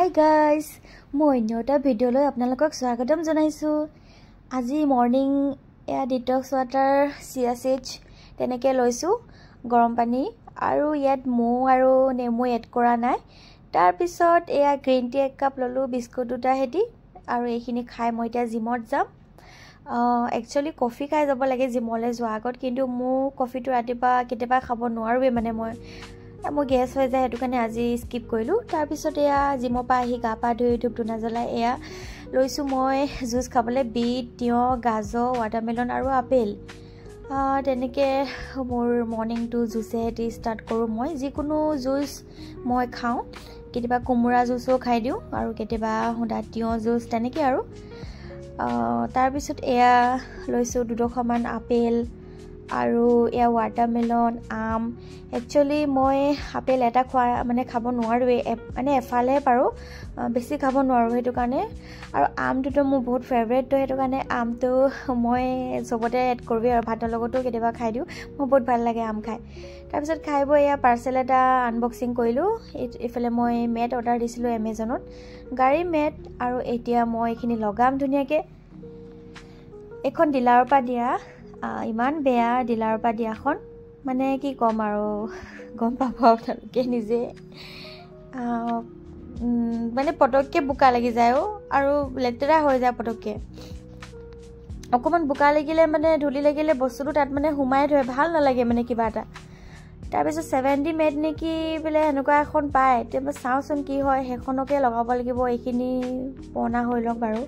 Hi guys, মই নটা ভিডিঅ'লৈ আপোনালোকক স্বাগতম জনাইছো। আজি মৰ্নিং এয়া ডিটক্স ৱাটাৰ চিয়া সিড তেনেকে লৈছো গৰম পানী আৰু ইয়াত মৌ আৰু নেমু এড কৰা নাই। তাৰ পিছত এয়া গ্ৰীণ টি এক কাপ ললো বিস্কুট দুটা হেদি আৰু এইখিনি খাই মই এতিয়া জিমত যাম। একচুয়ালি কফি খাই যাব লাগে জিমলৈ যোৱাৰ আগত, কিন্তু মোৰ কফিটো ৰাতিপুৱা কেতিয়াবা খাব নোৱাৰোৱে, মানে মই গেছ হৈ যায়, সেইটো কাৰণে আজি স্কিপ কৰিলোঁ। তাৰপিছত এয়া জিমৰ পৰা আহি গা পা ধুই ধূপ ধূনা জ্বলাই এয়া লৈছোঁ মই জুচ খাবলৈ, বিট, তিয়ঁহ, গাজৰ, ৱাটাৰমেলন আৰু আপেল। তেনেকৈ মোৰ মৰ্ণিংটো জুচেদি ষ্টাৰ্ট কৰোঁ। মই যিকোনো জুচ মই খাওঁ, কেতিয়াবা কোমোৰা জুচো খাই দিওঁ আৰু কেতিয়াবা সুদা তিয়ঁহ জুচ তেনেকৈ আৰু। তাৰপিছত এয়া লৈছোঁ দুডোখৰমান আপেল আৰু এয়া ৱাটাৰমেলন, আম। একচুৱেলি মই আপেল এটা খাব নোৱাৰোৱে, মানে এফালেহে পাৰোঁ, বেছি খাব নোৱাৰোঁ সেইটো কাৰণে। আৰু আমটোতো মোৰ বহুত ফেভৰেট, তো সেইটো কাৰণে আমটো মই চবতে এড কৰোঁ আৰু ভাতৰ লগতো কেতিয়াবা খাই দিওঁ, মোৰ বহুত ভাল লাগে আম খাই। তাৰপিছত খাই বৈ এয়া পাৰ্চেল এটা আনবক্সিং কৰিলোঁ। এইফালে মই মেট অৰ্ডাৰ দিছিলোঁ এমেজনত, গাড়ী মেট, আৰু এতিয়া মই এইখিনি লগাম ধুনীয়াকৈ। এইখন ডিলাৰৰ পৰা দিয়া, ইমান বেয়া ডিলাৰৰ পৰা দিয়াখন, মানে কি ক'ম আৰু, গম পাব আপোনালোকে নিজে। মানে পটককৈ বোকা লাগি যায় আৰু লেতেৰা হৈ যায় পটককৈ। অকণমান বোকা লাগিলে মানে ধূলি লাগিলে বস্তুটো তাত মানে সোমাই ধৰে, ভাল নালাগে মানে কিবা এটা। তাৰপিছত 70 মেট নেকি বোলে সেনেকুৱা এখন পায়, এতিয়া মই চাওঁচোন কি হয়, সেইখনকে লগাব লাগিব। এইখিনি পুৰণা হৈ লওক বাৰু,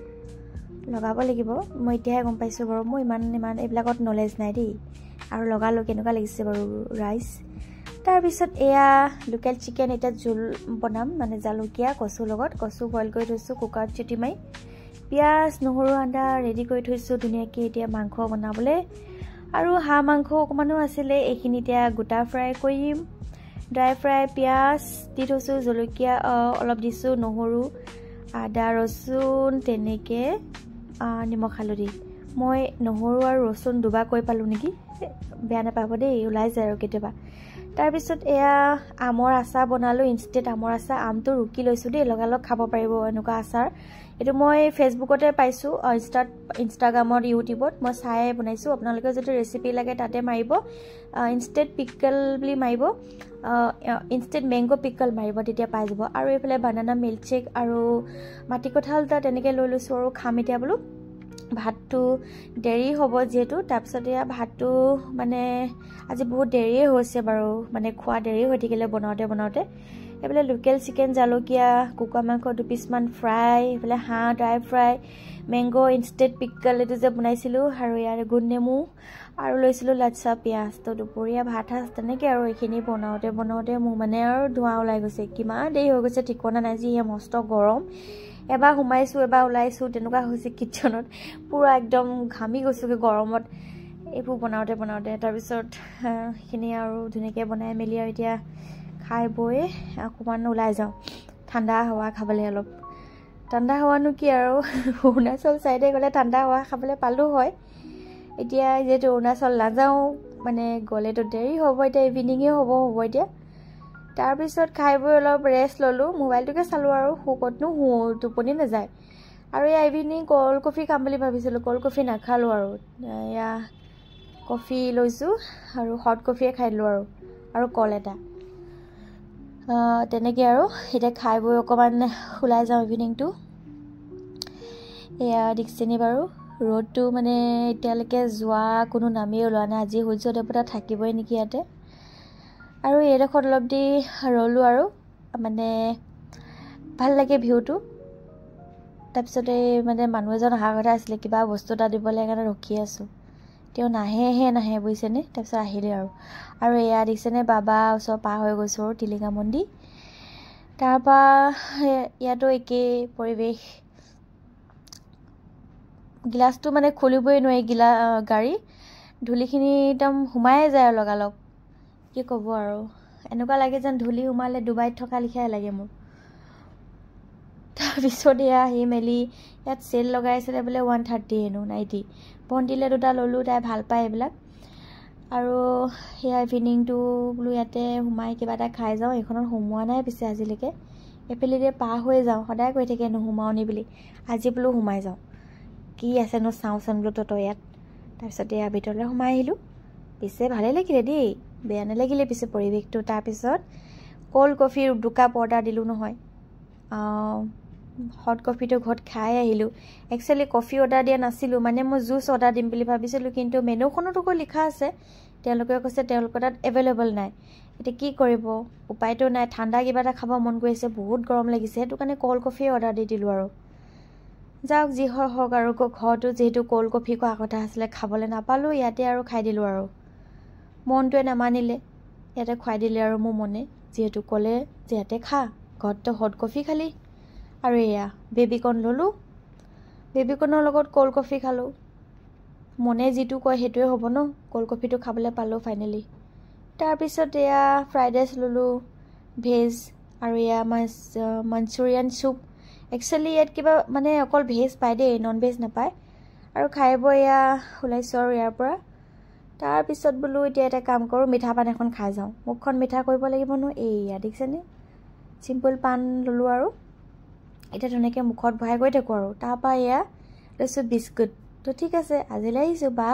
লগাব লাগিব। মই এতিয়াহে গম পাইছোঁ বাৰু, মোৰ ইমান এইবিলাকত নলেজ নাই দেই। আৰু লগালোঁ কেনেকুৱা লাগিছে বাৰু ৰাইচ। তাৰপিছত এয়া লোকেল চিকেন, এতিয়া জোল বনাম, মানে জালুকীয়া কচুৰ লগত। কচু বইল কৰি থৈছোঁ কুকাৰত চিটি মাৰি, পিঁয়াজ নহৰু আদা ৰেডি কৰি থৈছোঁ ধুনীয়াকৈ এতিয়া মাংস বনাবলৈ। আৰু হাঁহ মাংস অকণমানো আছিলে, এইখিনি এতিয়া গোটা ফ্ৰাই কৰিম। ড্ৰাই ফ্ৰাই পিঁয়াজ দি থৈছোঁ, জলকীয়া অলপ দিছোঁ, নহৰু আদা ৰচুন তেনেকৈ, নিমখ হালধি। মই নহৰু আৰু ৰচুন দুবাৰ কৈ পালোঁ নেকি, বেয়া নাপাব দেই, ওলাই যায় আৰু কেতিয়াবা। তাৰপিছত এয়া আমৰ আচাৰ বনালোঁ, ইনষ্টেণ্ট আমৰ আচাৰ। আমটো ৰুকি লৈছোঁ দেই, লগালগ খাব পাৰিব এনেকুৱা আচাৰ। এইটো মই ফেচবুকতে পাইছোঁ, ইনষ্টাগ্ৰামত, ইউটিউবত মই চাই বনাইছোঁ। আপোনালোকে যদি ৰেচিপি লাগে তাতে মাৰিব, ইনষ্টেণ্ট পিকল বুলি মাৰিব, ইনষ্টেণ্ট মেংগ' পিকল মাৰিব, তেতিয়া পাই যাব। আৰু এইফালে বানানা মিল্কশ্বেক আৰু মাটিকঁঠাল এটা তেনেকৈ লৈ লৈছোঁ আৰু খাম এতিয়া বোলো। ভাতটো দেৰি হ'ব যিহেতু, তাৰপিছত এয়া ভাতটো মানে আজি বহুত দেৰিয়ে হৈছে বাৰু, মানে খোৱা দেৰি হৈ থাকিলে বনাওঁতে। এইফালে লোকেল চিকেন, জালুকীয়া, কুকুৰা মাংস 2 পিচমান ফ্ৰাই, এইফালে হাঁহ dry fry, mango' instant pickle এইটো যে বনাইছিলোঁ, আৰু ইয়াৰ গোল নেমু, আৰু লৈছিলোঁ লাচ্ছা পিঁয়াজ। তো দুপৰীয়া ভাত সাজ তেনেকৈ আৰু। এইখিনি বনাওঁতে মোৰ মানে আৰু ধোঁৱা ওলাই গৈছে, কিমান দেৰি হৈ গৈছে ঠিকনা নাই। যিহে মস্ত গৰম, এবাৰ সোমাইছোঁ এবাৰ ওলাইছোঁ, তেনেকুৱা হৈছে কিটচেনত, পূৰা একদম ঘামি গৈছোঁগৈ গৰমত এইবোৰ বনাওঁতে। তাৰপিছত সেইখিনি আৰু ধুনীয়াকৈ বনাই মেলি আৰু এতিয়া খাই বৈ অকণমান ওলাই যাওঁ ঠাণ্ডা হাৱা খাবলৈ। অলপ ঠাণ্ডা হাৱানো কি আৰু, অৰুণাচল ছাইডে গ'লে ঠাণ্ডা হাৱা খাবলৈ পালোঁ হয়। এতিয়া যিহেতু অৰুণাচল নাযাওঁ, মানে গ'লেতো দেৰি হ'ব, এতিয়া ইভিনিঙে হ'ব এতিয়া। তাৰপিছত খাই বৈ অলপ ৰেষ্ট ল'লোঁ, মোবাইলটোকে চালোঁ আৰু, ক'তনো টোপনি নাযায়। আৰু এয়া ইভিনিং ক'ল্ড কফি খাম বুলি ভাবিছিলোঁ, ক'ল্ড কফি নাখালোঁ আৰু। এয়া কফি লৈছোঁ আৰু হট কফিয়ে খাই দিলোঁ আৰু কল এটা, তেনেকৈ আৰু। এতিয়া খাই বৈ অকণমান ওলাই যাওঁ ইভিনিংটো। এয়া দেখিছেনি বাৰু, ৰ'দটো মানে এতিয়ালৈকে যোৱা কোনো নামেই ওলোৱা নাই। আজি সূৰ্য দেৱতা থাকিবই নেকি ইয়াতে। আৰু এইডোখৰত অলপ দি ৰ'লোঁ আৰু, মানে ভাল লাগে ভিউটো। তাৰপিছতে মানে মানুহ এজন অহাৰ কথা আছিলে, কিবা বস্তু এটা দিবলৈ কাৰণে ৰখি আছোঁ, তেওঁ নাহে বুজিছেনে। তাৰপিছত আহিলে আৰু এয়া দেখিছেনে, বাবা ওচৰ পাৰ হৈ গৈছোঁ আৰু টিলিঙা মন্দিৰ। তাৰপৰা ইয়াতো একেই পৰিৱেশ, গিলাচটো মানে খুলিবই নোৱাৰি, গাড়ী ধূলিখিনি একদম সোমাই যায় আৰু লগালগ, কি ক'ব আৰু। এনেকুৱা লাগে যেন ধূলি সোমালে ডুবাইত থকা লিখাই লাগে মোৰ। তাৰপিছত এয়া আহি মেলি ইয়াত চেল লগাইছিলে বোলে 130 হেনো নাইটি, ভণ্টিলে দুটা ল'লোঁ, তাই ভাল পায় এইবিলাক। আৰু সেয়া ইভিনিংটো বোলো ইয়াতে সোমাই কিবা এটা খাই যাওঁ। এইখনত সোমোৱা নাই পিছে আজিলৈকে, এফালেদি পাৰ হৈ যাওঁ সদায় কৈ থাকে নোসোমাও নি বুলি আজি বোলো সোমাই যাওঁ কি আছেনো চাওঁচোন বোলো তই ইয়াত তাৰপিছত এয়া ভিতৰলৈ সোমাই আহিলোঁ পিছে ভালেই লাগিলে দেই বেয়া নালাগিলে পিছে পৰিৱেশটো তাৰপিছত কোল্ড কফিৰ 2 কাপ অৰ্ডাৰ দিলোঁ নহয় হট কফিটো ঘৰত খাই আহিলোঁ একচুৱেলি কফি অৰ্ডাৰ দিয়া নাছিলোঁ মানে মই জুচ অৰ্ডাৰ দিম বুলি ভাবিছিলোঁ কিন্তু মেনুখনত আকৌ লিখা আছে তেওঁলোকে কৈছে তেওঁলোকৰ তাত এভেইলেবল নাই এতিয়া কি কৰিব উপায়তো নাই ঠাণ্ডা কিবা এটা খাব মন গৈছে বহুত গৰম লাগিছে সেইটো কাৰণে কোল্ড কফি অৰ্ডাৰ দি দিলোঁ আৰু যাওক যি হয় হওক আৰু ঘৰতো যিহেতু কোল্ড কফি খোৱা কথা আছিলে খাবলৈ নাপালোঁ ইয়াতে আৰু খাই দিলোঁ আৰু মনটোৱে নামানিলে ইয়াতে খুৱাই দিলে আৰু মোৰ মনে যিহেতু ক'লে যে ইয়াতে খা ঘৰততো হট কফি খালি আৰু এয়া বেবিকৰ্ণ ল'লোঁ বেবিকৰ্ণৰ লগত কোল্ড কফি খালোঁ মনে যিটো কয় সেইটোৱে হ'ব ন কোল্ড কফিটো খাবলৈ পালোঁ ফাইনেলি তাৰপিছত এয়া ফ্ৰাইড ৰাইচ ল'লোঁ ভেজ আৰু এয়া মাঞ্চুৰিয়ান চুপ একচুৱেলি ইয়াত কিবা মানে অকল ভেজ পায় দেই নন ভেজ নাপায় আৰু খাই বৈ এয়া ওলাইছোঁ আৰু ইয়াৰ পৰা তাৰপিছত বোলো এতিয়া এটা কাম কৰোঁ মিঠা পান এখন খাই যাওঁ মুখখন মিঠা কৰিব লাগিব ন এইয়া দেখিছেনে চিম্পল পান ল'লোঁ আৰু এতিয়া ধুনীয়াকৈ মুখত ভৰাই গৈ থাকোঁ আৰু তাৰপৰা এয়া লৈছোঁ বিস্কুট তো ঠিক আছে আজিলৈ আহিছোঁ বা